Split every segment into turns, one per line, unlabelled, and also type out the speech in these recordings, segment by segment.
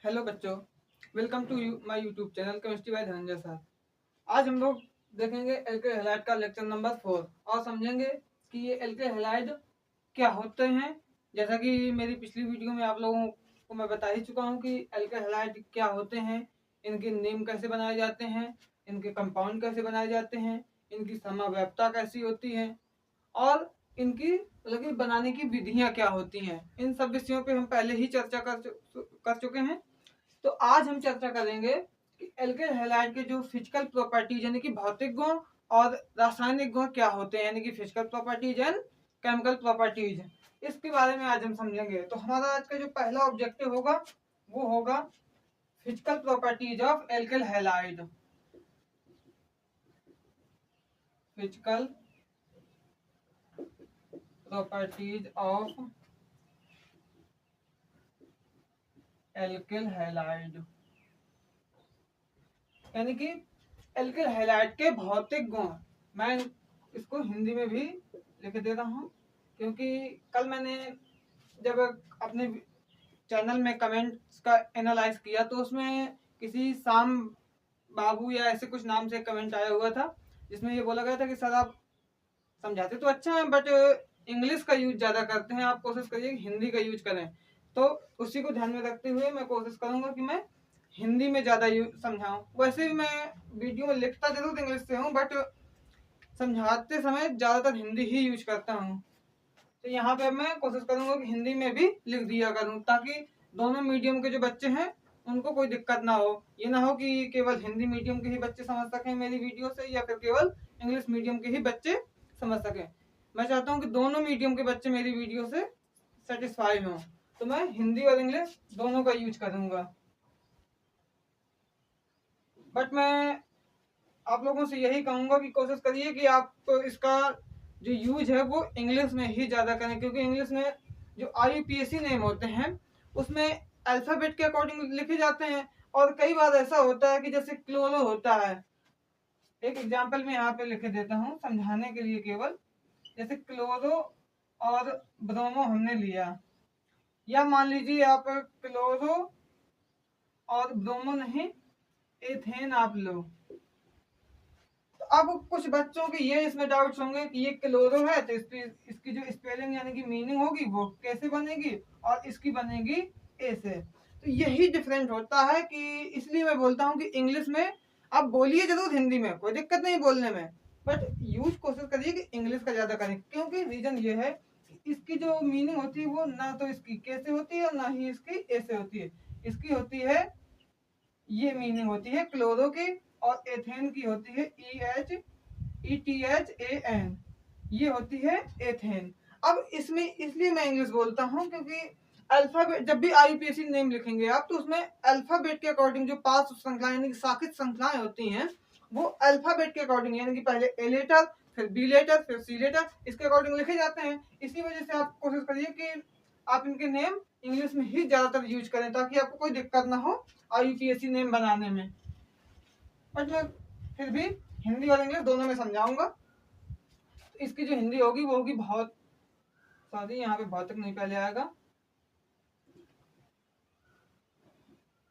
Hello बच्चों, welcome to my YouTube channel chemistry by Dhananjay sir. आज हम लोग देखेंगे एल्केल हैलाइड का लेक्चर नंबर 4 और समझेंगे कि ये एल्केल हैलाइड क्या होते हैं। जैसा कि मेरी पिछली वीडियो में आप लोगों को मैं बता ही चुका हूँ कि एल्केल हैलाइड क्या होते हैं, इनके नेम कैसे बनाए जाते हैं, इनके कंपाउंड कैसे बनाए जाते हैं, इनकी समव्याप्तता कैसी होती है और इनकी मतलब कि बनाने की विधियां क्या होती हैं। इन सब विषयों पे हम पहले ही चर्चा कर चुके हैं। तो आज हम चर्चा करेंगे कि एल्केल हैलाइड के जो फिजिकल प्रॉपर्टीज यानी कि भौतिक गुण और रासायनिक गुण क्या होते हैं, यानी कि physical properties and chemical properties, इसके बारे में आज हम समझेंगे। तो हमारा आज का जो पहला ऑब्जेक्टिव होगा वो होगा physical properties of एल्केल halide. Physical properties of एल्केल halide यानी कि एल्केल हैलाइड के भौतिक गुण। मैं इसको हिंदी में भी लिख देता हूँ क्योंकि कल मैंने जब अपने चैनल में कमेंट्स का एनालाइज किया तो उसमें किसी शाम बाबू या ऐसे कुछ नाम से कमेंट आया हुआ था जिसमें ये बोला गया था कि सर आप समझाते तो अच्छा है बट इंग्लिश का यूज ज़्यादा करते हैं, आप कोशिश करिए कि हिंदी का यूज करें। तो उसी को ध्यान में रखते हुए मैं कोशिश करूंगा कि मैं हिंदी में ज़्यादा समझाऊं। वैसे भी मैं वीडियो में लिखता जरूर इंग्लिश से हूँ बट समझाते समय ज़्यादातर हिंदी ही यूज करता हूँ। तो यहाँ पे मैं कोशिश करूंगा कि हिंदी में भी लिख दिया करूँ ताकि दोनों मीडियम के जो बच्चे हैं उनको कोई दिक्कत ना हो। ये ना हो कि केवल हिंदी मीडियम के ही बच्चे समझ सकें मेरी वीडियो से या फिर केवल इंग्लिश मीडियम के ही बच्चे समझ सकें। मैं चाहता हूँ कि दोनों मीडियम के बच्चे मेरी वीडियो से सेटिस्फाई हों, तो मैं हिंदी और इंग्लिश दोनों का यूज करूँगा। बट मैं आप लोगों से यही कहूँगा कि कोशिश करिए कि आप इसका जो यूज है वो इंग्लिश में ही ज़्यादा करें, क्योंकि इंग्लिश में जो IUPAC नेम होते हैं उसमें अल्फ़ाबेट के अकॉर्डिंग लिखे जाते हैं और कई बार ऐसा होता है कि जैसे क्लोरो होता है। एक एग्जाम्पल में यहाँ पे लिख देता हूँ समझाने के लिए केवल। जैसे क्लोरो और ब्रोमो हमने लिया, या मान लीजिए आप क्लोरो और ब्रोमो नहीं एथेन आप लो। तो अब कुछ बच्चों के ये इसमें डाउट्स होंगे कि ये क्लोरो है तो इसकी जो स्पेलिंग यानी कि मीनिंग होगी वो कैसे बनेगी और इसकी बनेगी ए से। तो यही डिफरेंट होता है कि इसलिए मैं बोलता हूँ कि इंग्लिश में आप बोलिए जरूर, हिंदी में कोई दिक्कत नहीं बोलने में, बट यूज कोशिश करिए कि इंग्लिश का ज्यादा करें, क्योंकि रीजन ये है इसकी जो मीनिंग होती है वो ना तो इसकी कैसे होती है और ना ही इसकी ए से होती है। इसकी होती है, ये मीनिंग होती है क्लोरो की, और एथेन की होती है ETHAN, ये होती है एथेन। अब इसमें इसलिए मैं इंग्लिश बोलता हूँ क्योंकि अल्फाबेट जब भी IUPAC नेम लिखेंगे आप तो उसमें अल्फाबेट के अकॉर्डिंग जो पांच श्रृंखलाएं यानी कि शाखित श्रृंखलाएं होती हैं वो अल्फाबेट के अकॉर्डिंग यानी कि पहले ए लेटर फिर बी लेटर फिर सी लेटर इसके अकॉर्डिंग लिखे जाते हैं। इसी वजह से आप कोशिश करिए कि आप इनके नेम इंग्लिश में ही ज्यादातर यूज करें ताकि आपको कोई दिक्कत ना हो IUPAC नेम बनाने में। बट मैं फिर भी हिंदी और इंग्लिश दोनों में समझाऊंगा। तो इसकी जो हिंदी होगी वो होगी बहुत सारी, यहाँ पे भौतिक नहीं पहले आएगा,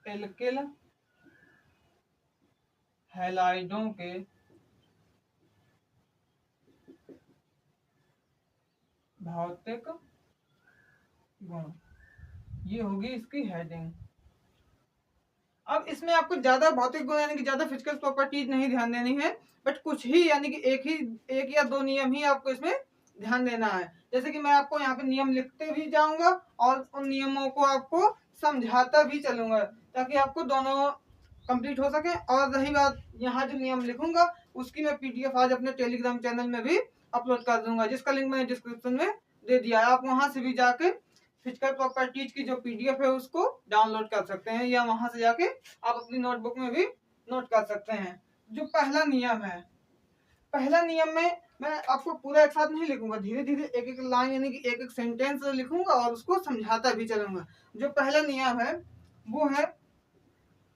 एल्केल हैलाइडों के भौतिक गुण, ये होगी इसकी हेडिंग। अब इसमें आपको ज्यादा भौतिक गुण यानी कि ज्यादा फिजिकल प्रॉपर्टीज नहीं ध्यान देनी है, बट कुछ ही यानी कि एक या दो नियम ही आपको इसमें ध्यान देना है। जैसे कि मैं आपको यहाँ पे नियम लिखते भी जाऊंगा और उन नियमों को आपको समझाता भी चलूंगा ताकि आपको दोनों कंप्लीट हो सके। और रही बात यहाँ जो नियम लिखूंगा उसकी मैं PDF आज अपने टेलीग्राम चैनल में भी अपलोड कर दूंगा, जिसका लिंक मैंने डिस्क्रिप्शन में दे दिया है। आप वहां से भी जाके फिजिकल प्रॉपर्टीज की जो PDF है उसको डाउनलोड कर सकते हैं या वहां से जाके आप अपनी नोटबुक में भी नोट कर सकते हैं। जो पहला नियम है, पहला नियम में मैं आपको पूरा एक साथ नहीं लिखूंगा, धीरे धीरे एक एक लाइन यानी कि एक एक सेंटेंस लिखूंगा और उसको समझाता भी चलूंगा। जो पहला नियम है वो है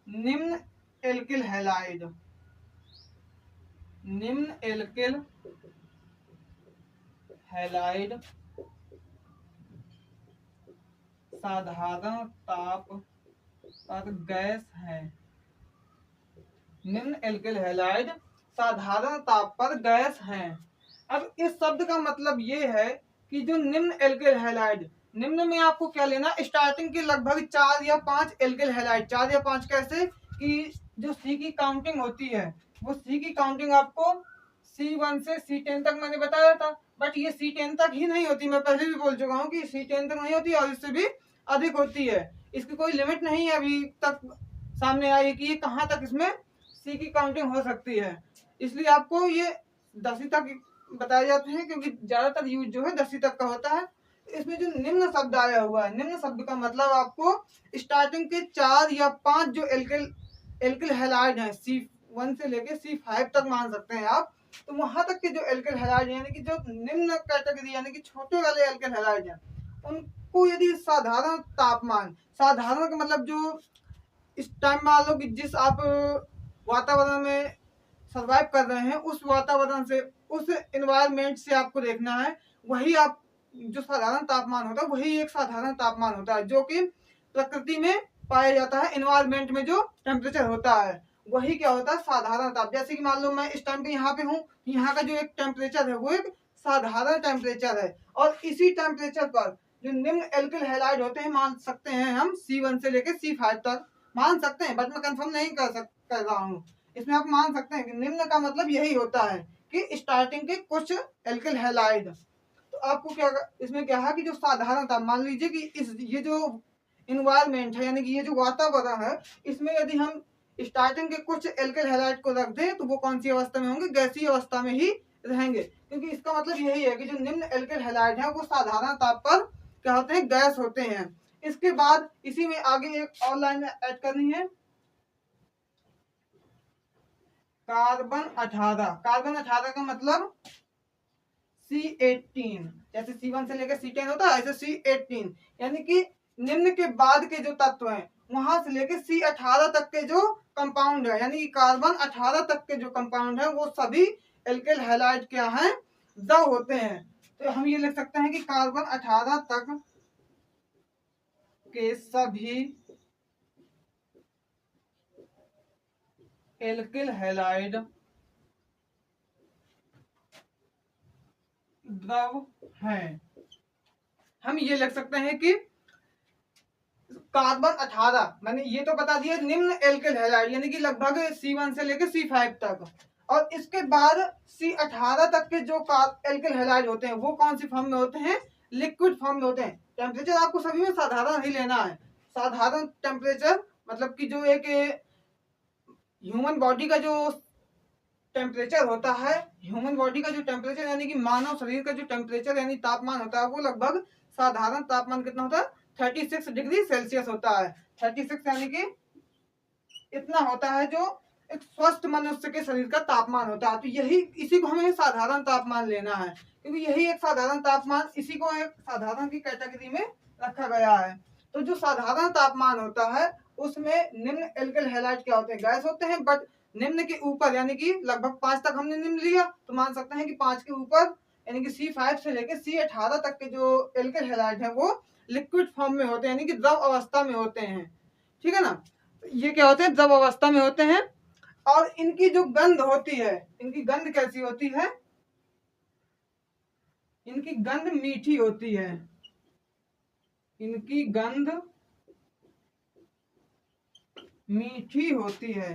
निम्न एल्किल हैलाइड, निम्न एल्किल हैलाइड साधारण ताप पर गैस है। निम्न एल्किल हैलाइड साधारण ताप पर गैस हैं। अब इस शब्द का मतलब ये है कि जो निम्न एल्किल हैलाइड, निम्न में आपको क्या लेना, स्टार्टिंग के लगभग 4 या 5 एल्किल हैलाइड। 4 या 5 कैसे कि जो सी की काउंटिंग होती है, वो सी की काउंटिंग आपको C1 से C10 तक मैंने बताया था, बट ये C10 तक ही नहीं होती। मैं पहले भी बोल चुका हूँ कि C10 तक नहीं होती और इससे भी अधिक होती है। इसकी कोई लिमिट नहीं है अभी तक सामने आई कि ये कहाँ तक इसमें सी की काउंटिंग हो सकती है। इसलिए आपको ये 10वीं तक बताए जाते हैं, क्योंकि ज्यादातर यूज जो है 10वीं तक का होता है। इसमें जो निम्न शब्द आया हुआ है, निम्न शब्द का मतलब आपको स्टार्टिंग के 4 या 5 जो एल्किल हैलाइड है, C1 से लेके C5 तक मान सकते हैं आप। तो वहां तक के जो एल्किल हैलाइड यानी कि जो निम्न कैटेगरी यानी कि छोटे वाले एल्किल हैलाइड हैं, उनको यदि साधारण तापमान, साधारण का मतलब जो इस टाइम मान लो कि जिस आप वातावरण में सर्वाइव कर रहे हैं, उस वातावरण से, उस एनवायरमेंट से आपको देखना है, वही आप जो साधारण तापमान होता है वही एक साधारण तापमान होता है, जो कि प्रकृति में पाया जाता है। एनवायरमेंट में जो टेम्परेचर होता है वही क्या होता है, साधारण ताप। जैसे कि मान लो मैं इस टाइम पे यहाँ पे हूँ, यहाँ का जो एक टेम्परेचर है वो एक साधारण टेम्परेचर है, और इसी टेम्परेचर पर जो निम्न एल्किल हैलाइड होते हैं, मान सकते हैं हम C1 से लेकर C5 तक मान सकते हैं, बट मैं कंफर्म नहीं कर रहा हूँ। इसमें आप मान सकते हैं कि निम्न का मतलब यही होता है कि स्टार्टिंग के कुछ एल्किल हैलाइड। तो आपको क्या इसमें क्या है कि जो साधारण था, मान लीजिए कि ये जो इन्वायरमेंट है यानी कि ये जो वातावरण है, इसमें यदि हम स्टार्टिंग के कुछ एल्किल हैलाइड को रख दें तो वो कौन सी अवस्था में होंगे, गैसीय अवस्था में ही रहेंगे। क्योंकि इसका मतलब यही है कि जो निम्न एल्किल हैलाइड है वो साधारण ताप पर क्या होते हैं, गैस होते हैं। इसके बाद इसी में आगे एक और लाइन ऐड करनी है, कार्बन 18। कार्बन 18 का मतलब C18। जैसे C1 से लेकर C10 होता है, ऐसे C18 यानी कि निम्न के बाद के जो तत्व हैं वहां से लेकर C18 तक के जो कंपाउंड है, यानी कि कार्बन 18 तक के जो कंपाउंड है वो सभी एल्किल हैलाइड क्या हैं, द्रव होते हैं। तो हम ये लिख सकते हैं कि कार्बन 18 तक के सभी एल्किल हैलाइड द्रव हैं। हम ये लिख सकते हैं कि कार्बन 18 मैंने ये तो बता दिया निम्न एल्किल हैलाइड यानी कि लगभग C1 से लेकर C5 तक, और इसके बाद C18 तक के जो एल्किल हैलाइड होते हैं वो कौन सी फॉर्म में होते हैं, लिक्विड फॉर्म में होते हैं। टेम्परेचर आपको सभी में साधारण ही लेना है। साधारण टेम्परेचर मतलब कि जो एक ह्यूमन बॉडी का जो टेम्परेचर होता है, ह्यूमन बॉडी का जो टेम्परेचर यानी कि मानव शरीर का जो टेम्परेचर यानी तापमान होता है वो लगभग साधारण तापमान कितना होता है, 36 डिग्री सेल्सियस होता है। 36 यानी कि इतना होता है जो एक स्वस्थ मनुष्य के शरीर का तापमान होता है। तो यही, इसी को हमें साधारण तापमान लेना है, क्योंकि यही एक साधारण तापमान, इसी को एक साधारण की कैटेगरी में रखा गया है। तो जो साधारण तापमान होता है उसमें निम्न एल्किल हैलाइड क्या होते हैं, गैस होते हैं। बट निम्न के ऊपर यानी कि लगभग 5 तक हमने निम्न लिया, तो मान सकते हैं कि 5 के ऊपर यानी कि C5 से लेकर C18 तक के जो एल्किल हैलाइड है वो लिक्विड फॉर्म में होते हैं, यानी कि द्रव अवस्था में होते हैं। ठीक है ना, ये क्या होते हैं, द्रव अवस्था में होते हैं। और इनकी जो गंध होती है, इनकी गंध कैसी होती है, इनकी गंध मीठी होती है। इनकी गंध मीठी होती है।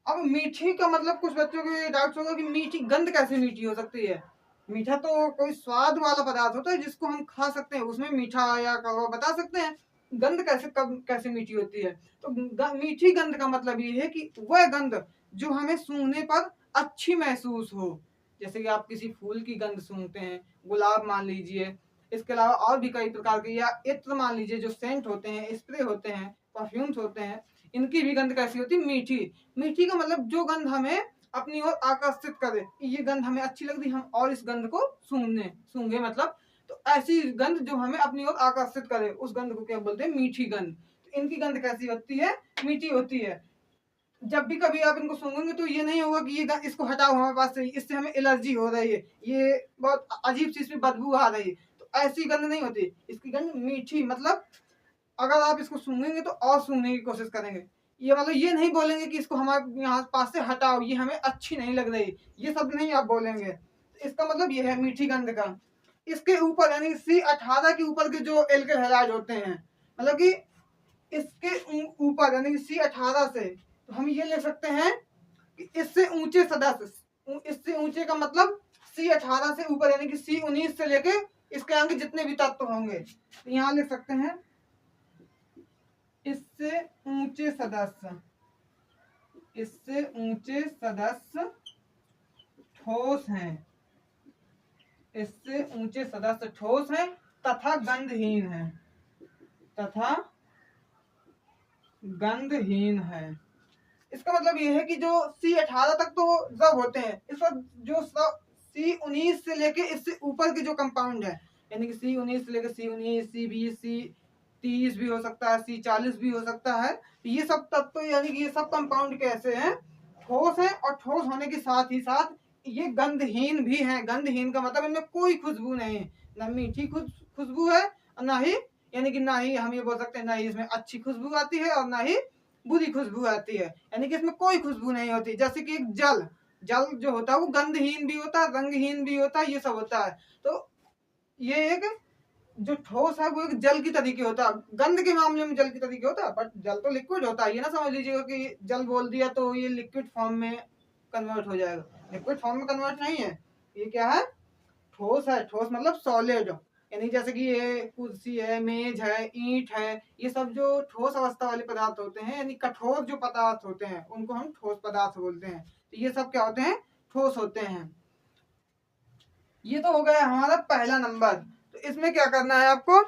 अब मीठी का मतलब कुछ बच्चों को डाउट होगा कि मीठी गंध कैसे मीठी हो सकती है। मीठा तो कोई स्वाद वाला पदार्थ होता है जिसको हम खा सकते हैं, उसमें मीठा या कड़वा बता सकते हैं। गंध कैसे कब कैसे मीठी होती है, तो मीठी गंध का मतलब ये है कि वह गंध जो हमें सूंघने पर अच्छी महसूस हो। जैसे कि आप किसी फूल की गंध सूंघते हैं, गुलाब मान लीजिए, इसके अलावा और भी कई प्रकार के, या इत्र मान लीजिए, जो सेंट होते हैं, स्प्रे होते हैं, परफ्यूम्स होते हैं, इनकी भी गंध कैसी होती है, मीठी। मीठी का मतलब जो गंध हमें अपनी ओर आकर्षित करे, ये गंध हमें अच्छी लग रही, हम और इस गंध को सूंघे मतलब, तो ऐसी गंध जो हमें अपनी ओर आकर्षित करे उस गंध को क्या बोलते हैं, मीठी गंध। तो इनकी गंध कैसी होती है, मीठी होती है। जब भी कभी आप इनको सूंघेंगे तो ये नहीं होगा कि ये इसको हटाओ हमारे पास से, इससे हमें एलर्जी हो रही है, ये बहुत अजीब सी इसमें बदबू आ रही है, तो ऐसी गंध नहीं होती। इसकी गंध मीठी मतलब अगर आप इसको सूंघेंगे तो और सूंघने की कोशिश करेंगे। ये मतलब ये नहीं बोलेंगे कि इसको हमारे यहाँ पास से हटाओ, ये हमें अच्छी नहीं लग रही, ये सब नहीं आप बोलेंगे। इसका मतलब ये है मीठी गंध का। इसके ऊपर यानी C18 के ऊपर के जो एल्किल हैलाइड होते हैं, मतलब कि इसके ऊपर यानी C18 से, तो हम ये ले सकते हैं कि इससे ऊंचे सदस्य, इससे ऊंचे का मतलब C18 से ऊपर यानी कि C19 से लेके इसके आगे जितने भी तत्व होंगे, तो यहाँ लिख सकते हैं इससे ऊंचे सदस्य, इससे ऊंचे सदस्य ठोस हैं, इससे ऊंचे सदस्य ठोस हैं तथा गंधहीन है, तथा गंधहीन है। इसका मतलब ये है कि जो C18 तक तो सब होते हैं, इसका जो C19 से लेके इससे ऊपर के जो कंपाउंड है, यानी कि C19 से लेके C19, C20, C30 भी हो सकता है, C40 भी हो सकता है, तो ये सब तत्व यानी कि ये सब कंपाउंड कैसे हैं, ठोस हैं, और ठोस होने के साथ ही साथ ये गंधहीन भी हैं। गंधहीन का मतलब इनमें कोई खुशबू नहीं है, ना मीठी खुशबू है, और ना ही यानी कि ना ही हम ये बोल सकते हैं ना ही इसमें अच्छी खुशबू आती है और ना ही बुरी खुशबू आती है, यानी कि इसमें कोई खुशबू नहीं होती। जैसे कि एक जल जो होता है वो गंधहीन भी होता है, रंगहीन भी होता है, ये सब होता है। तो ये एक जो ठोस है वो एक जल की तरीके होता है, गंध के मामले में जल की तरीके होता है, बट जल तो लिक्विड होता है। ये ना समझ लीजिएगा कि जल बोल दिया तो ये लिक्विड फॉर्म में कन्वर्ट हो जाएगा, लिक्विड फॉर्म में कन्वर्ट नहीं है। ये क्या है, ठोस है। ठोस मतलब सॉलिड, यानी जैसे कि ये कुर्सी है, मेज है, ईंट है, ये सब जो ठोस अवस्था वाले पदार्थ होते हैं, यानी कठोर जो पदार्थ होते हैं, उनको हम ठोस पदार्थ बोलते हैं। तो ये सब क्या होते हैं, ठोस होते हैं। ये तो हो गया हमारा पहला नंबर। तो इसमें क्या करना है आपको,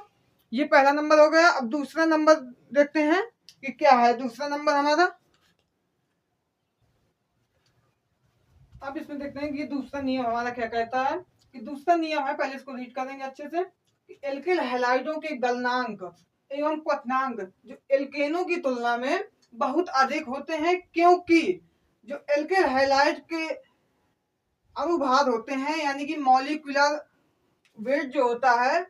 ये पहला नंबर हो गया। अब दूसरा नंबर देखते हैं कि क्या है दूसरा नंबर हमारा। अब इसमें देखते हैं कि दूसरा नियम हमारा क्या कहता है। कि दूसरा नियम है, पहले इसको रीड करेंगे अच्छे से, कि एल्किल हैलाइडों के गलनांक एवं क्वथनांक जो एल्केनों की तुलना में बहुत अधिक होते हैं, क्योंकि जो एल्किल हैलाइड के अनुभाग होते हैं, यानी कि मॉलिक्यूलर वेट जो होता है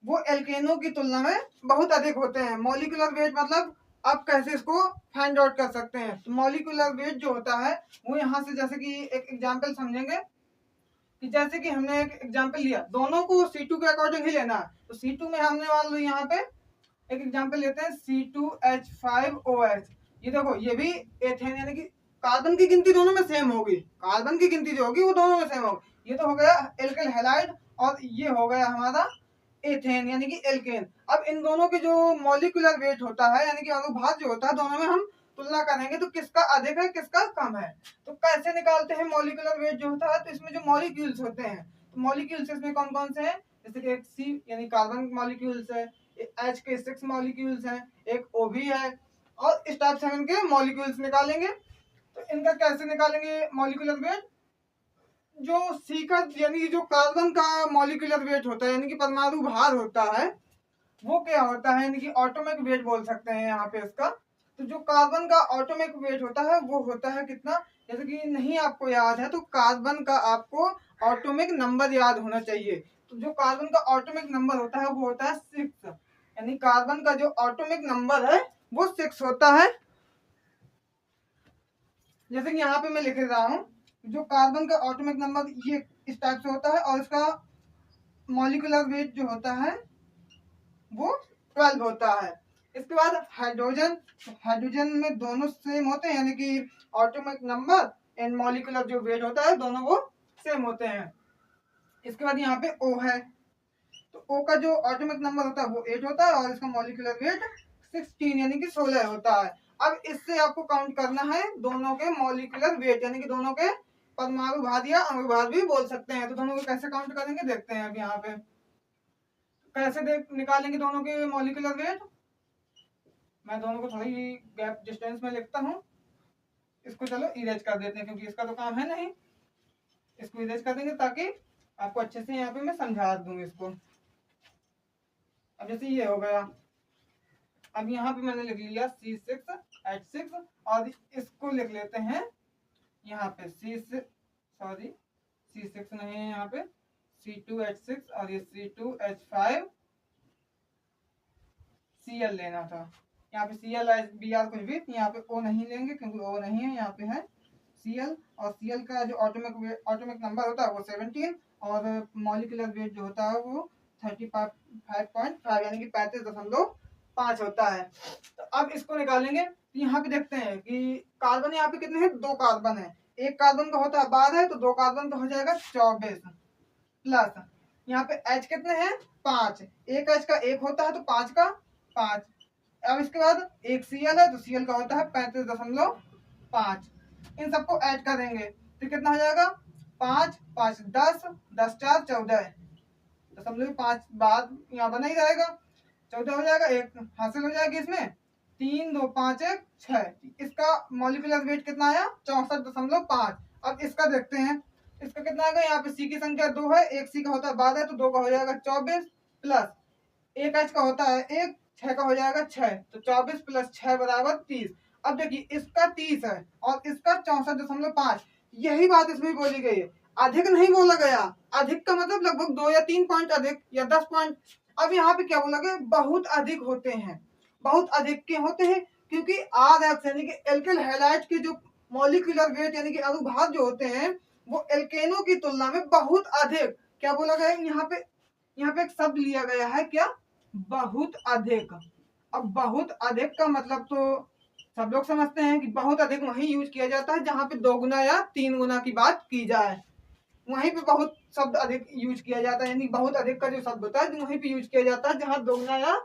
वो एल्केनों की तुलना में बहुत अधिक होते हैं। मॉलिक्यूलर वेट मतलब आप कैसे इसको फाइंड आउट कर सकते हैं। तो मॉलिक्यूलर वेट जो होता है वो यहाँ से, जैसे कि एक एग्जांपल समझेंगे कि जैसे कि हमने एक एग्जांपल लिया, दोनों को C2 के अकॉर्डिंग ही लेना है। तो C2 में हमने मान लो यहाँ पे एक एग्जांपल लेते हैं C2H5OH। ये देखो ये भी एथेन, यानी कि कार्बन की गिनती दोनों में सेम होगी, कार्बन की गिनती जो होगी वो दोनों में सेम होगी। ये तो हो गया एल्किल हैलाइड और ये हो गया हमारा एथेन यानी कि एल्केन। अब इन दोनों के जो मॉलिक्यूलर वेट होता है यानी कि अनुभाग जो होता है, दोनों में हम तुलना करेंगे तो किसका अधिक है किसका कम है। तो कैसे निकालते हैं मॉलिक्यूलर वेट जो होता है, तो इसमें जो मॉलिक्यूल्स होते हैं, तो मॉलिक्यूल्स इसमें कौन कौन से हैं, जैसे कि एक C यानी कार्बन मॉलिक्यूल्स है, H के 6 मॉलिक्यूल्स हैं, एक O भी है, और इस टाइप से हम इनके मॉलिक्यूल्स निकालेंगे। तो इनका कैसे निकालेंगे मॉलिक्यूलर वेट, जो C का यानी जो कार्बन का मॉलिक्यूलर वेट होता है यानी कि परमाणु भार होता है, वो क्या होता है यानी कि ऑटोमिक वेट बोल सकते हैं यहाँ पे इसका। तो जो कार्बन का ऑटोमिक वेट होता है वो होता है कितना, जैसे कि नहीं आपको याद है तो कार्बन का आपको ऑटोमिक नंबर याद होना चाहिए। तो जो कार्बन का ऑटोमिक नंबर होता है वो होता है 6, यानी कार्बन का जो ऑटोमिक नंबर है वो 6 होता है। जैसे कि यहाँ पे मैं लिख रहा हूँ, जो कार्बन का ऑटोमिक नंबर ये इस टाइप से होता है, और इसका मॉलिक्यूलर वेट जो होता है वो 12 होता है। इसके बाद हाइड्रोजन, हाइड्रोजन में दोनों सेम होते हैं यानी कि ऑटोमिक नंबर एंड मॉलिक्यूलर जो वेट होता है दोनों वो सेम होते हैं। इसके बाद यहाँ पे O है, तो O का जो ऑटोमिक नंबर होता है वो 8 होता है और इसका मॉलिक्यूलर वेट 16 यानी कि 16 होता है। अब इससे आपको काउंट करना है दोनों के मॉलिक्यूलर वेट यानी कि दोनों के परमाणु भार या अणु भार भी बोल सकते हैं। तो दोनों को कैसे काउंट करेंगे देखते हैं। अब यहाँ पे कैसे निकालेंगे दोनों के मॉलिक्यूलर वेट, मैं दोनों को थोड़ी गैप डिस्टेंस में लिखता हूँ। इसको चलो इरेज कर देते हैं क्योंकि इसका तो काम है नहीं, इसको इरेज कर देंगे ताकि आपको अच्छे से यहाँ पे मैं समझा दूंगी इसको। अब जैसे ये हो गया, अब यहाँ पे मैंने लिख लिया C6H6 और इसको लिख लेते हैं यहाँ पे C6 नहीं है यहाँ पे C2H6 और ये C2H5 Cl लेना था। यहाँ पे Cl Br कुछ भी, यहाँ पे O नहीं लेंगे क्योंकि O नहीं है, यहाँ पे है Cl। और Cl का जो ऑटोमिक नंबर होता है वो 17 और मॉलिक्यूलर वेट जो होता है वो 35.5 यानी कि 35.5 होता है। तो अब इसको निकालेंगे। यहाँ पे देखते हैं कि कार्बन यहाँ पे कितने हैं, 2 कार्बन है। एक कार्बन का होता है 12 तो 2 कार्बन का हो जाएगा 24 प्लस यहाँ पे H कितने हैं, 5। एक H का 1 होता है तो 5 का 5। अब इसके बाद एक Cl है तो Cl का होता है 35.5। इन सबको ऐड करेंगे तो कितना हो जाएगा, 5 5 10 10 4 14.5 बाद यहाँ बना ही रहेगा, 14 हो जाएगा, एक हासिल हो जाएगी इसमें, 3 2 5 1 6। इसका मॉलिक्यूलर वेट कितना आया, 64.5। अब इसका देखते हैं, इसका कितना आएगा, यहाँ पे C की संख्या 2 है, एक C का होता है 12 तो 2 का हो जाएगा 24 प्लस एक H का होता है 1, 6 का हो जाएगा 6 तो 24 प्लस 6 बराबर 30। अब देखिए इसका 30 है और इसका 64.5। यही बात इसमें बोली गई है, अधिक नहीं बोला गया। अधिक का मतलब लगभग 2 या 3 पॉइंट अधिक या 10 पॉइंट। अब यहाँ पे क्या बोला गया, बहुत अधिक होते हैं। बहुत अधिक के होते हैं क्योंकि RX यानी कि एल्किल हैलाइड के जो मॉलिक्यूलर वेट यानी कि अनुभाग जो होते हैं वो एल्केनों की तुलना में बहुत अधिक, क्या बोला गया है यहाँ पे एक शब्द लिया गया है, क्या, बहुत अधिक। अब बहुत अधिक का मतलब तो सब लोग समझते हैं कि बहुत अधिक वहीं यूज किया जाता है जहां पे 2 गुना या 3 गुना की बात की जाए, वहीं पे बहुत शब्द अधिक यूज किया जाता है। यानी बहुत अधिक का जो शब्द होता है वहीं पे यूज किया जाता है जहां 2 गुना या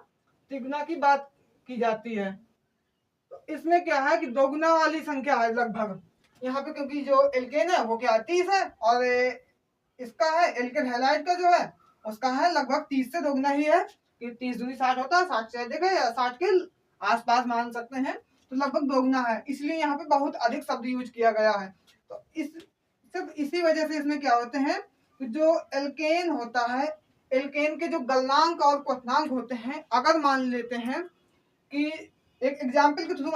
3 गुना की बात की जाती है। तो इसमें क्या है कि 2 गुना वाली संख्या है लगभग यहाँ पे, क्योंकि जो एल्केन है वो क्या 30 है और इसका है एल्केन हैलाइड का जो है उसका है लगभग 30 से 2 गुना ही है कि 30 दूनी 60 होता है, 60 से अधिक है या 60 के आसपास मान सकते हैं, तो लगभग 2 गुना है। इसलिए यहाँ पे बहुत अधिक शब्द यूज किया गया है। तो सिर्फ इसी वजह से इसमें क्या होते हैं, जो एल्केन होता है, एल्केन के जो गलनांक और क्वथनांक होते हैं, अगर मान लेते हैं कि एक एग्जाम्पल के थ्रू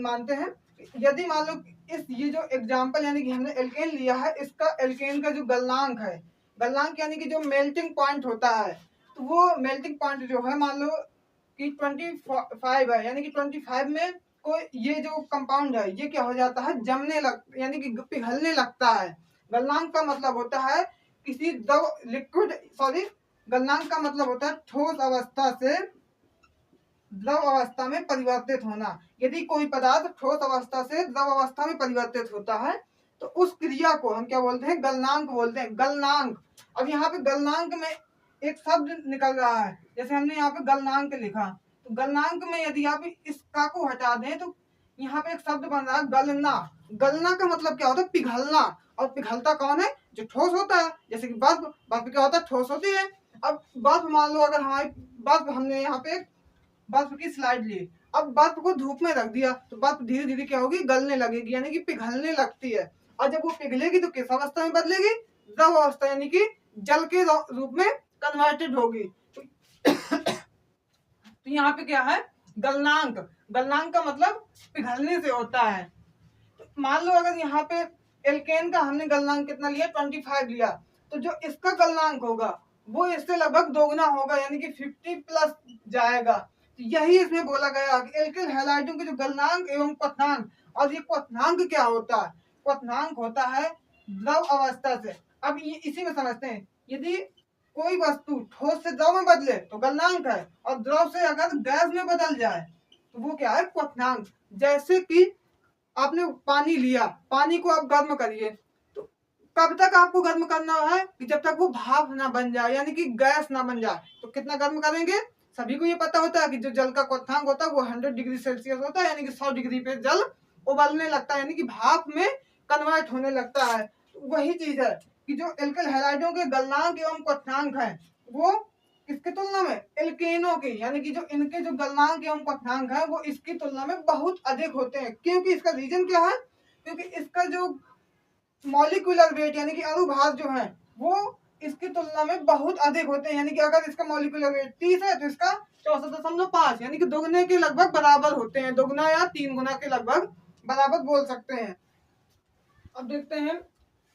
मानते हैं, यदि मान लो ये जो एग्जाम्पल यानी कि हमने एल्केन लिया है, इसका एल्केन का जो गलनांक है, गलनांक यानी कि जो मेल्टिंग पॉइंट होता है, तो वो मेल्टिंग पॉइंट जो है मान लो कि 25 है, यानी कि 25 में कोई ये जो कंपाउंड है ये क्या हो जाता है, जमने लग यानी कि पिघलने लगता है। गलनांक का मतलब होता है किसी गलनांक का मतलब होता है ठोस अवस्था से द्रव अवस्था में परिवर्तित होना। यदि कोई पदार्थ ठोस अवस्था से द्रव अवस्था में परिवर्तित होता है तो उस क्रिया को हम क्या बोलते हैं, गलनांक बोलते हैं, गलनांक। अब यहाँ पे गलनांक में एक शब्द निकल रहा है, जैसे हमने यहाँ पे गलनांक लिखा, तो गलनांक में यदि आप इस का को हटा दें तो यहाँ पे एक शब्द बन रहा है गलना। गलना का मतलब क्या होता है, पिघलना। और पिघलता कौन है, जो ठोस होता है, जैसे कि बर्फ, बर्फ क्या होता है, ठोस होती है। अब बर्फ मान लो, अगर हमारी बर्फ, हमने यहाँ पे बर्फ की स्लाइड ली, अब बर्फ को धूप में रख दिया तो बर्फ धीरे धीरे क्या होगी, गलने लगेगी, यानी कि पिघलने लगती है। और जब वो पिघलेगी तो किस अवस्था में बदलेगी, द्रव अवस्था, यानी कि जल के रूप में कन्वर्टेड होगी। तो यहाँ पे क्या है, गलनांक। गलनांक का मतलब पिघलने से होता है। तो मान लो अगर यहाँ पे एल्केन का हमने गलनांक कितना लिया, 25 लिया, तो जो इसका गलनांक होगा वो इससे लगभग 2 गुना होगा, यानी कि 50 प्लस जाएगा। तो यही इसमें बोला गया कि एल्किल हैलाइडों के जो गलनांक एवं क्वथनांक, और ये क्वथनांक क्या होता है, क्वथनांक होता है द्रव अवस्था से। अब ये इसी में समझते हैं, यदि कोई वस्तु ठोस से द्रव में बदले तो गलनांक है, और द्रव से अगर गैस में बदल जाए तो वो क्या है, क्वथनांक। जैसे कि आपने पानी लिया, पानी को आप गर्म करिए, तो कब तक आपको गर्म करना है कि जब तक वो भाप ना बन जाए, यानी कि गैस ना बन जाए। तो कितना गर्म करेंगे, सभी को ये पता होता है कि जो जल का क्वथनांक होता है वो 100 डिग्री सेल्सियस होता है, यानी कि 100 डिग्री पे जल उबलने लगता है, यानी कि भाप में कन्वर्ट होने लगता है। तो वही चीज है कि जो एल्किल हैलाइडों के गलनांक एवं क्वथनांक है वो किसकी तुलना में, एल्केनों की, यानी कि जो इनके जो गलनांक एवं क्वथनांक है वो इसकी तुलना में बहुत अधिक होते हैं। क्योंकि इसका रीजन क्या है, क्योंकि इसका जो मॉलिक्यूलर वेट यानी कि अणुभार जो है वो इसकी तुलना में बहुत अधिक होते हैं। यानी कि अगर इसका मॉलिक्यूलर वेट 30 है तो इसका 64.5, यानी कि दोगुने के लगभग बराबर होते हैं, 2 गुना या 3 गुना के लगभग बराबर बोल सकते हैं। अब देखते हैं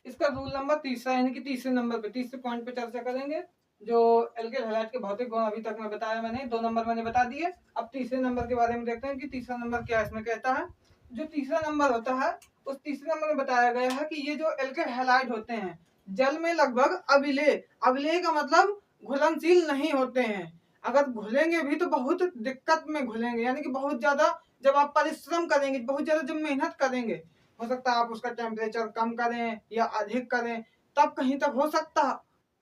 इसका रूल नंबर तीसरा, यानी कि तीसरे नंबर पे, तीसरे पॉइंट पे चर्चा करेंगे। जो एल्किल हैलाइड के भौतिक गुण अभी तक मैं बताया मैंने, 2 नंबर मैंने बता दिए। अब तीसरे नंबर के बारे में देखते हैं कि तीसरा नंबर क्या इसमें कहता है। जो तीसरा नंबर होता है उस तीसरे नंबर में बताया गया है कि ये जो एल्किल हैलाइड होते हैं जल में लगभग अविलेय, अविलेय का मतलब घुलनशील नहीं होते हैं। अगर घुलेंगे भी तो बहुत दिक्कत में घुलेंगे, यानी कि बहुत ज्यादा जब आप परिश्रम करेंगे, बहुत ज्यादा जब मेहनत करेंगे, हो सकता है आप उसका टेम्परेचर कम करें या अधिक करें, तब कहीं तक हो सकता है,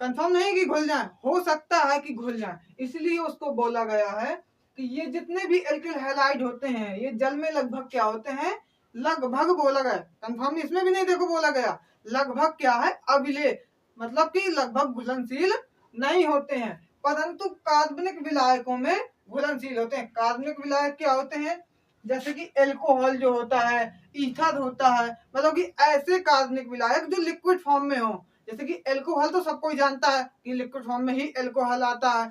कंफर्म नहीं कि घुल जाए, हो सकता है कि घुल जाए। इसलिए उसको बोला गया है कि ये जितने भी एल्किल हैलाइड होते हैं ये जल में लगभग क्या होते हैं, लगभग बोला गया, कंफर्म इसमें भी नहीं देखो बोला गया, लगभग क्या है, अविलेय, मतलब कि लगभग घुलनशील नहीं होते हैं, परंतु कार्बनिक विलायकों में घुलनशील होते हैं। कार्बनिक विलायक क्या होते हैं, जैसे कि एल्कोहल जो होता है, ईथर होता है, मतलब कि ऐसे कार्बनिक विलायक जो लिक्विड फॉर्म में हो। जैसे कि एल्कोहल तो सब कोई जानता है कि लिक्विड फॉर्म में ही एल्कोहल आता है।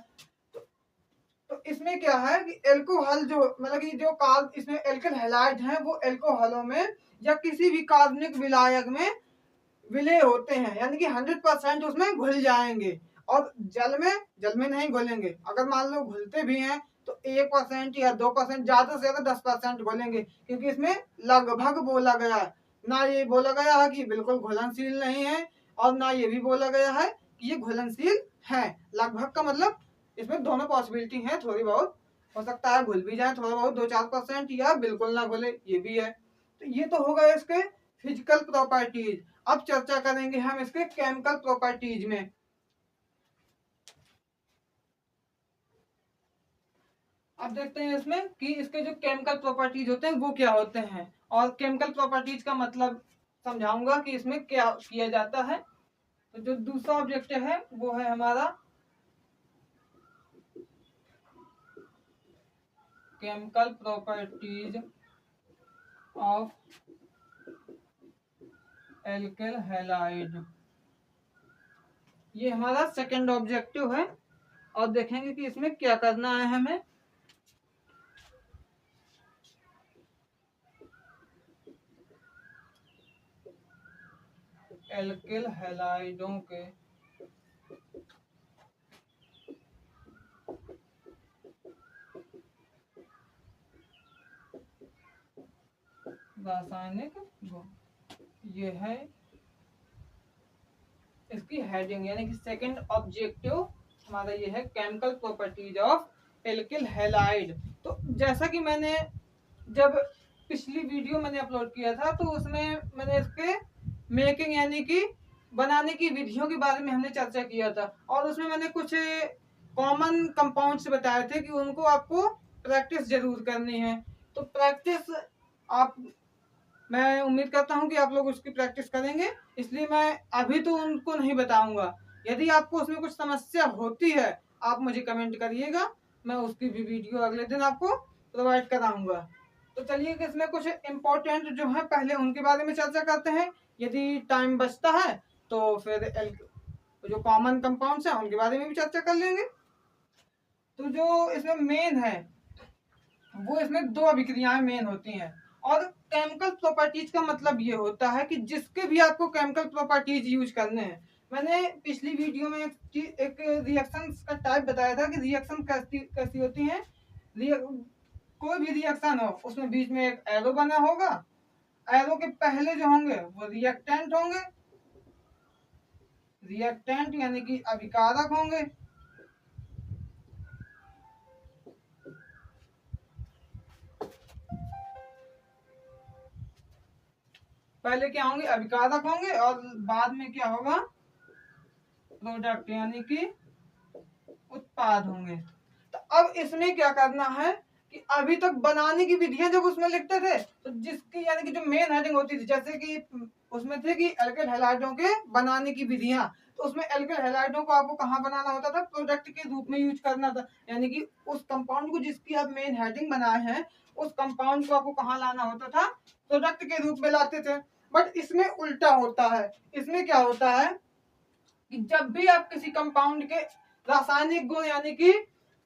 तो इसमें क्या है कि एल्कोहल जो मतलब कि जो कार्ब इसमें एल्किल हैलाइड हैं वो एल्कोहलों में या किसी भी कार्बनिक विलायक में विलय होते हैं, यानी कि 100% उसमें घुल जाएंगे। और जल में नहीं घुलेंगे, अगर मान लो घुलते भी हैं तो 1% या 2%, ज्यादा से ज्यादा 10% घुलेंगे, क्योंकि इसमें लगभग बोला गया है। ना ये बोला गया है कि बिल्कुल घुलनशील नहीं है, और ना ये भी बोला गया है कि ये घुलनशील है। लगभग का मतलब इसमें दोनों पॉसिबिलिटी है, थोड़ी बहुत हो सकता है घुल भी जाए, थोड़ा बहुत 2-4%, या बिल्कुल ना घुले, ये भी है। तो ये तो हो गए इसके फिजिकल प्रॉपर्टीज। अब चर्चा करेंगे हम इसके केमिकल प्रॉपर्टीज में। अब देखते हैं इसमें कि इसके जो केमिकल प्रॉपर्टीज होते हैं वो क्या होते हैं, और केमिकल प्रॉपर्टीज का मतलब समझाऊंगा कि इसमें क्या किया जाता है। तो जो दूसरा ऑब्जेक्ट है वो है हमारा chemical properties of alkyl halide. ये हमारा सेकंड ऑब्जेक्टिव है, और देखेंगे कि इसमें क्या करना है हमें। एल्किल हैलाइडों के रासायनिक गुण, ये है इसकी हेडिंग, यानी कि सेकंड ऑब्जेक्टिव हमारा ये है chemical properties of alkyl halide. तो जैसा कि मैंने जब पिछली वीडियो मैंने अपलोड किया था तो उसमें मैंने इसके मेकिंग यानी कि बनाने की विधियों के बारे में हमने चर्चा किया था, और उसमें मैंने कुछ कॉमन कंपाउंड्स बताए थे कि उनको आपको प्रैक्टिस जरूर करनी है। तो प्रैक्टिस आप, मैं उम्मीद करता हूं कि आप लोग उसकी प्रैक्टिस करेंगे, इसलिए मैं अभी तो उनको नहीं बताऊंगा। यदि आपको उसमें कुछ समस्या होती है आप मुझे कमेंट करिएगा, मैं उसकी भी वीडियो अगले दिन आपको प्रोवाइड कराऊंगा। तो चलिए कि इसमें कुछ इम्पोर्टेंट जो है पहले उनके बारे में चर्चा करते हैं, यदि टाइम बचता है तो फिर जो कॉमन कंपाउंड्स हैं उनके बारे में भी चर्चा कर लेंगे। तो जो इसमें मेन है वो इसमें 2 अभिक्रियाएं मेन होती हैं। और केमिकल प्रॉपर्टीज का मतलब ये होता है कि जिसके भी आपको केमिकल प्रॉपर्टीज यूज करने हैं, मैंने पिछली वीडियो में एक रिएक्शन का टाइप बताया था कि रिएक्शन कैसी कैसी होती है। कोई भी रिएक्शन हो उसमें बीच में एक एरो बना होगा, एरो के पहले जो होंगे वो रिएक्टेंट होंगे, रिएक्टेंट यानी कि अभिकारक होंगे, पहले क्या होंगे, अभिकारक होंगे, और बाद में क्या होगा, प्रोडक्ट यानी कि उत्पाद होंगे। तो अब इसमें क्या करना है कि अभी तक बनाने की विधियां जब उसमें लिखते थे तो जिसकी यानी कि जो मेन हेडिंग होती थी, जैसे कि उसमें थे कि एल्किल हैलाइडों के बनाने की विधियां, तो उसमें एल्किल हैलाइडों को आपको कहाँ बनाना होता था, प्रोडक्ट के रूप में यूज करना था, यानी कि उस कंपाउंड को जिसकी आप मेन हेडिंग बनाए हैं उस कंपाउंड को आपको कहाँ लाना होता था, प्रोडक्ट के रूप में लाते थे। बट इसमें उल्टा होता है। इसमें क्या होता है कि जब भी आप किसी कंपाउंड के रासायनिक गुण यानी कि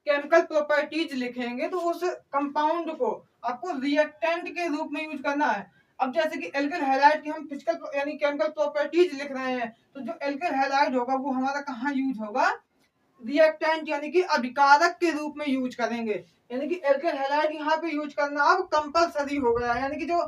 केमिकल प्रॉपर्टीज लिखेंगे तो उस कंपाउंड को आपको रिएक्टेंट के रूप में यूज करना है। अब जैसे कि एल्किल हैलाइड की हम फिजिकल यानी केमिकल प्रॉपर्टीज लिख रहे हैं, तो जो एल्किल हैलाइड होगा वो हमारा कहाँ यूज होगा, रिएक्टेंट यानी कि अभिकारक के रूप में यूज करेंगे, यानी कि एल्केल हैलाइड यहाँ पे यूज करना अब कंपलसरी हो गया, यानी कि जो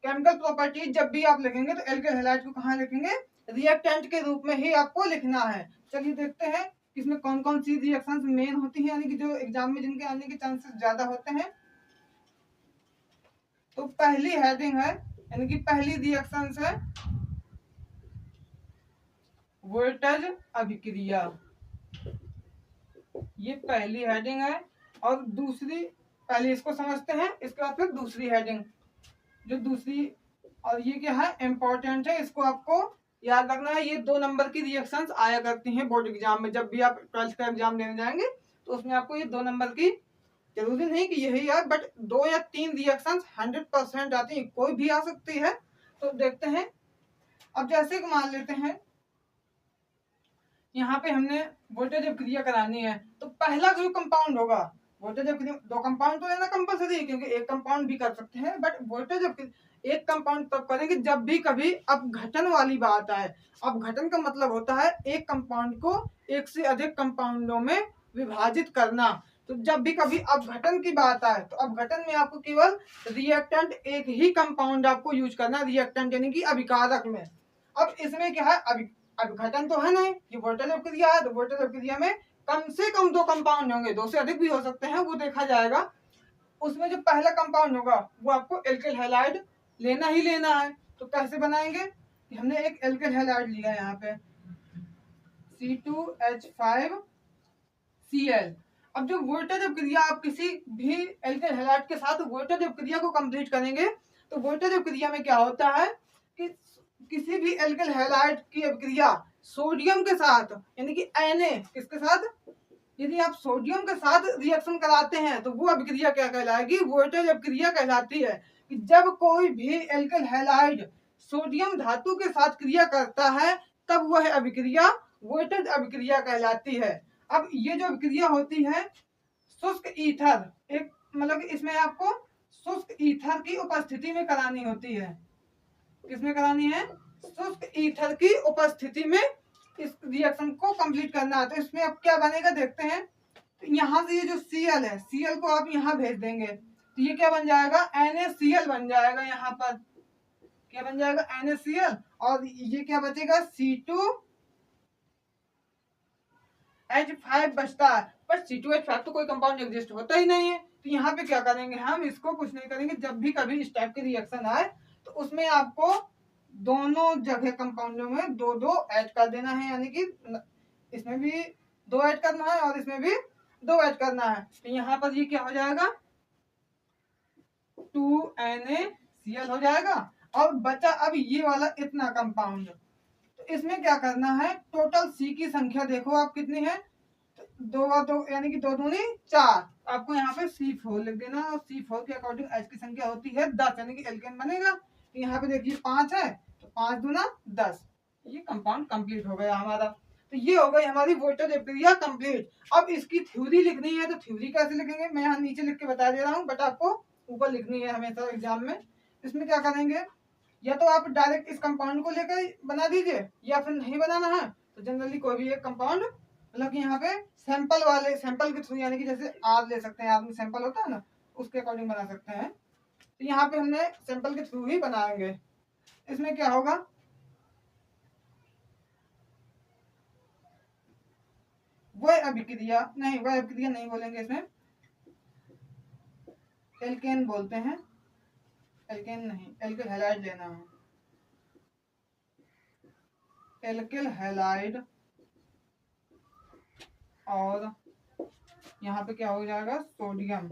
केमिकल प्रॉपर्टीज जब भी आप लिखेंगे तो एल्केल हैलाइड को कहाँ लिखेंगे, रिएक्टेंट के रूप में ही आपको लिखना है। चलिए देखते हैं इसमें कौन कौन सी रिएक्शंस मेन होती हैं, यानी कि जो एग्जाम में जिनके आने के चांसेस ज्यादा होते हैं। तो पहली हेडिंग है, यानी कि पहली रिएक्शंस है वोल्टेज अभिक्रिया, ये पहली हेडिंग है। और दूसरी, पहले इसको समझते हैं, इसके बाद फिर दूसरी हेडिंग, जो दूसरी, और ये क्या है इंपॉर्टेंट है, इसको आपको याद रखना है। ये 2 नंबर की रिएक्शंस आया करती हैं बोर्ड एग्जाम में, जब भी आप 12th का एग्जाम देने जाएंगे तो उसमें आपको ये 2 नंबर की, जरूरी नहीं कि यही यार, बट 2 या 3 रिएक्शंस 100% आती है, कोई भी आ सकती है। तो देखते हैं, अब जैसे कि मान लेते हैं यहाँ पे हमने वोल्टेज अभिक्रिया करानी है, तो पहला जो कंपाउंड होगा, वोल्टेज अभिक्रिया 2 कंपाउंड तो लेना कंपलसरी है, क्योंकि एक कंपाउंड भी कर सकते हैं, बट वोल्टेज एक कंपाउंड तब करेंगे जब भी कभी अपघटन वाली बात आए। अपघटन का मतलब होता है एक कंपाउंड को एक से अधिक कंपाउंडों में विभाजित करना। तो जब भी कभी अपघटन की बात आए तो अपघटन में आपको केवल रिएक्टेंट एक ही कंपाउंड आपको यूज करना, रिएक्टेंट यानी कि अभिकारक में। अब इसमें क्या है, अपघटन तो है नहीं, ये वोल्टेज अभिक्रिया है, तो वोल्टेज अभिक्रिया में कम से कम 2 कंपाउंड होंगे, 2 से अधिक भी हो सकते हैं, वो देखा जाएगा। उसमें जो पहला कंपाउंड होगा वो आपको एल्केल हैलाइड लेना ही लेना है। तो कैसे बनाएंगे, हमने एक एल्केल हैलाइड लिया यहाँ पे C2H5Cl। अब जो वोल्टेज अभिक्रिया आप किसी भी एल्केल हैलाइड के साथ वोल्टेज अभिक्रिया को कंप्लीट करेंगे, तो वोल्टेज अभिक्रिया में क्या होता है कि किसी भी एल्केल हैलाइड की अभिक्रिया सोडियम के साथ, यानी कि Na किसके साथ, यदि आप सोडियम के साथ रिएक्शन कराते हैं तो वो अभिक्रिया क्या कहलाएगी, वोल्टेज अभिक्रिया कहलाती है। कि जब कोई भी एल्केल हैलाइड सोडियम धातु के साथ क्रिया करता है तब वह अभिक्रिया वोल्टेज अभिक्रिया कहलाती है। अब ये जो अभिक्रिया होती है शुष्क ईथर, एक मतलब इसमें आपको शुष्क ईथर की उपस्थिति में करानी होती है। किसमें करानी है, शुष्क ईथर की उपस्थिति में इस रिएक्शन को कंप्लीट करना है। तो इसमें अब क्या बनेगा देखते हैं। तो यहाँ से ये जो Cl है, Cl को आप यहाँ भेज देंगे, तो ये क्या बन जाएगा, NaCl बन जाएगा। यहाँ पर क्या बन जाएगा, NaCl, और ये क्या बचेगा, C2H5 बचता है। पर C2H5 तो कोई कंपाउंड एग्जिस्ट होता ही नहीं है। तो यहाँ पे क्या करेंगे हम, इसको कुछ नहीं करेंगे, जब भी कभी इस टाइप की रिएक्शन आए तो उसमें आपको दोनों जगह कंपाउंडों में 2-2 ऐड कर देना है, यानी कि इसमें भी 2 ऐड करना है और इसमें भी 2 ऐड करना है। तो यहाँ पर ये क्या हो जाएगा, 2NaCl हो जाएगा। और बचा अब ये वाला इतना कंपाउंड, तो इसमें क्या करना है, टोटल C की संख्या देखो आप कितनी है, 2 यानी कि 2 दूनी 4, आपको यहाँ पे C4 लिख देना, और C4 के अकॉर्डिंग H की संख्या होती है 10, यानी कि एल्केन बनेगा। तो यहाँ पे देखिए 5 है, तो 5 दूना 10, ये कंपाउंड कंप्लीट हो गया हमारा। तो ये हो गई हमारी वोल्टेज अभिक्रिया कंप्लीट। अब इसकी थ्योरी लिखनी है, तो थ्योरी कैसे लिखेंगे, मैं यहाँ नीचे लिख के बता दे रहा हूँ, बट आपको ऊपर लिखनी है हमेशा एग्जाम में। इसमें क्या करेंगे, या तो आप डायरेक्ट इस कंपाउंड को लेकर बना दीजिए, या फिर नहीं बनाना है तो जनरली कोई भी एक कंपाउंड, मतलब कि यहाँ पे सैंपल के थ्रू, यानी कि जैसे आर ले सकते हैं, आर में सैंपल होता है ना, उसके अकॉर्डिंग बना सकते हैं। तो यहाँ पे हमने सैंपल के थ्रू ही बनाएंगे। इसमें क्या होगा, वह अभिक्रिया नहीं बोलेंगे, इसमें एल्केन बोलते हैं, एल्केन नहीं, एल्केल हैलाइड लेना है, एल्केल हैलाइड, और यहाँ पे क्या हो जाएगा, सोडियम,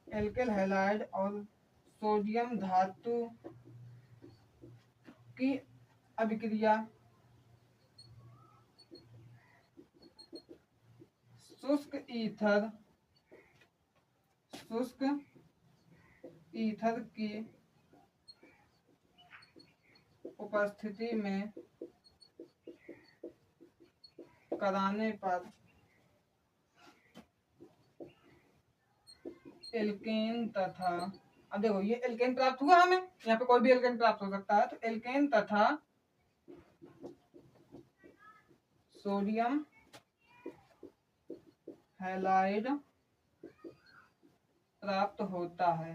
एल्केल हैलाइड और सोडियम धातु की अभिक्रिया शुष्क ईथर की उपस्थिति में कराने पर एल्केन तथा, अब देखो ये एल्केन प्राप्त हुआ हमें, यहाँ पे कोई भी एल्केन प्राप्त हो सकता है, तो एल्केन तथा सोडियम हैलाइड प्राप्त होता है।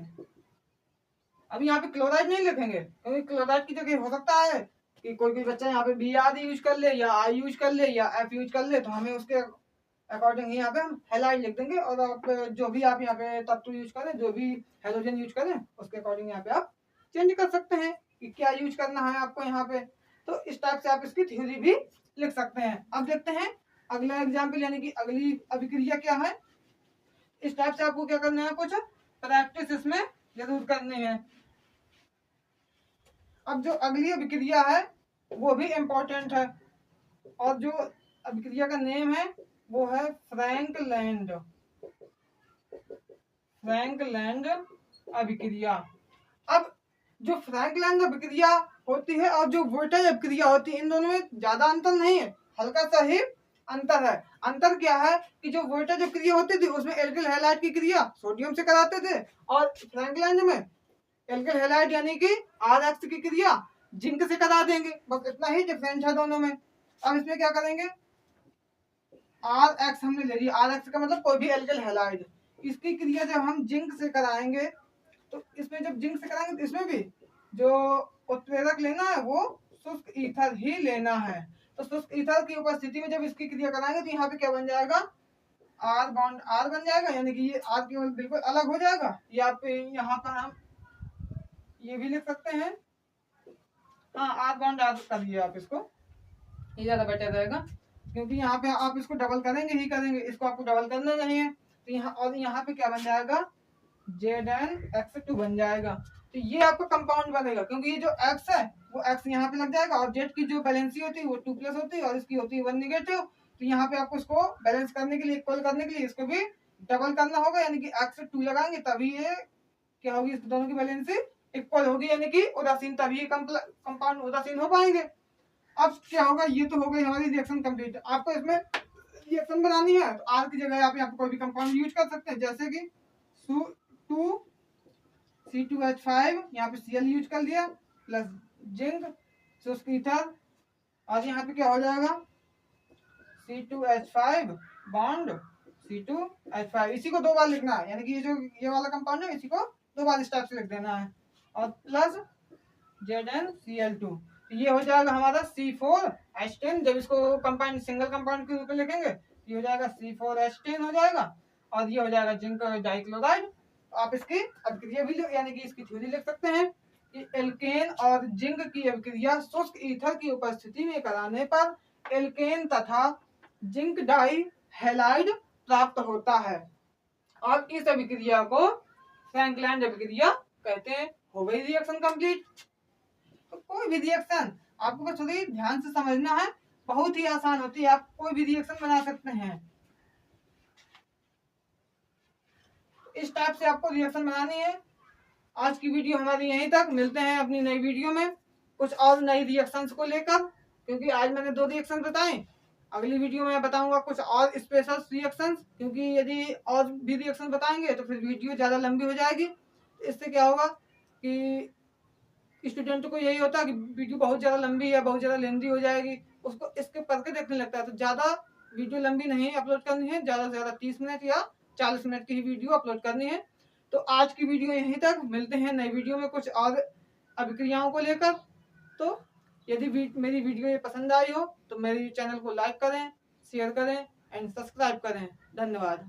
अब यहाँ पे क्लोराइड नहीं लिखेंगे, क्योंकि क्लोराइड की जगह हो सकता है कि कोई कोई बच्चा यहाँ पे बी आदि यूज कर ले, या आई यूज कर ले, या एफ यूज कर ले, तो हमें उसके अकॉर्डिंग यहाँ पे हम हैलाइड लिख देंगे। और आप जो भी आप यहाँ पे तत्व यूज करें, जो भी हेलोजन यूज करें, उसके अकॉर्डिंग यहाँ पे आप चेंज कर सकते हैं कि क्या यूज करना है आपको यहाँ पे। तो इस टाइप से आप इसकी थ्योरी भी लिख सकते हैं। अब देखते हैं अगला एग्जाम्पल, यानी कि अगली अभिक्रिया क्या है। इस टाइप से आपको क्या करना है, कुछ प्रैक्टिस इसमें जरूर करनी है। अब जो अगली अभिक्रिया है वो भी इम्पोर्टेंट है, और जो अभिक्रिया का नेम है वो है फ्रैंकलैंड अभिक्रिया। अब जो फ्रैंकलैंड अभिक्रिया होती है और जो वोल्टेज अभिक्रिया होती है, इन दोनों में ज्यादा अंतर नहीं है, हल्का सा ही अंतर है। अंतर क्या है कि जो वोल्टेज अभिक्रिया होती थी उसमें एल्किल हैलाइड की क्रिया सोडियम से कराते थे, और फ्रैंकलैंड में एल्किल हैलाइड यानी कि RX की क्रिया जिंक से करा देंगे। बस इतना ही डिफरेंस है दोनों में। अब इसमें क्या करेंगे, RX हमने ले लिया, RX का मतलब कोई भी एल्किल हैलाइड, इसकी क्रिया जब हम जिंक से कराएंगे, तो इसमें जब जिंक से कराएंगे तो इसमें भी जो उत्प्रेरक लेना है वो शुष्क ईथर ही लेना है। तो शुष्क ईथर की उपस्थिति में जब इसकी क्रिया कराएंगे तो यहाँ पे क्या बन जाएगा, R बॉन्ड R बन जाएगा, यानी कि ये R केवल बिल्कुल अलग हो जाएगा। या पे यहाँ पर हम ये भी लिख सकते हैं, हाँ R बॉन्ड R कर दिए आप इसको, ये ज्यादा बेटर रहेगा, क्योंकि यहाँ पे आप इसको डबल करेंगे ही करेंगे, इसको आपको डबल करना नहीं है। तो यहाँ और यहाँ पे क्या बन जाएगा, ZnX2 बन जाएगा। तो ये आपका कंपाउंड बनेगा, क्योंकि ये जो X है वो X यहाँ पे लग जाएगा, और Z की जो बैलेंसी होती है वो 2+ होती है, और इसकी होती है 1 नेगेटिव। तो यहाँ पे आपको इसको बैलेंस करने के लिए, इक्वल करने के लिए इसको भी डबल करना होगा, यानी कि X2 लगाएंगे तभी ये क्या होगी, इस दोनों की बैलेंसी इक्वल होगी, यानी कि उदासीन, तभी कंपाउंड उदासीन हो पाएंगे। अब क्या होगा, ये तो हो गई हमारी रिएक्शन कंप्लीट। आपको इसमें रिएक्शन बनानी है तो R की जगह आप यहाँ पे कोई भी कंपाउंड यूज कर सकते हैं, जैसे कि 2C2H5, यहाँ पे Cl यूज कर लिया, प्लस जिंक शुष्क ईथर, और यहाँ पे क्या हो जाएगा C2H5 बॉन्ड C2H5, इसी को 2 बार लिखना है, यानी कि ये जो ये वाला कंपाउंड है इसी को 2 बार इस टाइप से लिख देना है, और प्लस ZnCl2। ये हो जाएगा हमारा C4H10। जब इसको कंपाउंड सिंगल कंपाउंड के रूप में लिखेंगे ये हो जाएगा C4H10 हो जाएगा, और ये हो जाएगा जिंक डाइक्लोराइड। आप इसकी अभिक्रिया भी यानी कि इसकी थ्योरी लिख सकते हैं कि एल्केन और जिंक की अभिक्रिया शुष्क ईथर की उपस्थिति में कराने पर एल्केन तथा जिंक डाई हैलाइड प्राप्त होता है, और इस अभिक्रिया को फ्रैंकलैंड अभिक्रिया कहते हैं। हो गई रिएक्शन कंप्लीट। तो कोई भी रिएक्शन आपको बस थोड़ी ध्यान से समझना है, बहुत ही आसान होती है, आप कोई भी रिएक्शन बना सकते हैं। इस टाइप से आपको रिएक्शन बनानी है। आज की वीडियो हमारी यहीं तक, मिलते हैं अपनी नई वीडियो में कुछ और नई रिएक्शंस को लेकर, क्योंकि आज मैंने 2 रिएक्शन बताए, अगली वीडियो में बताऊंगा कुछ और स्पेशल रिएक्शंस, क्योंकि यदि और भी रिएक्शन बताएंगे तो फिर वीडियो ज़्यादा लंबी हो जाएगी। इससे क्या होगा कि स्टूडेंट को यही होता है कि वीडियो बहुत ज़्यादा लंबी है, बहुत ज़्यादा लेंथी हो जाएगी, उसको इसके पढ़ के देखने लगता है। तो ज़्यादा वीडियो लंबी नहीं अपलोड करनी है, ज़्यादा से ज़्यादा 30 मिनट या 40 मिनट की ही वीडियो अपलोड करनी है। तो आज की वीडियो यहीं तक, मिलते हैं नई वीडियो में कुछ और अभिक्रियाओं को लेकर। तो यदि मेरी वीडियो ये पसंद आई हो तो मेरे चैनल को लाइक करें, शेयर करें एंड सब्सक्राइब करें। धन्यवाद।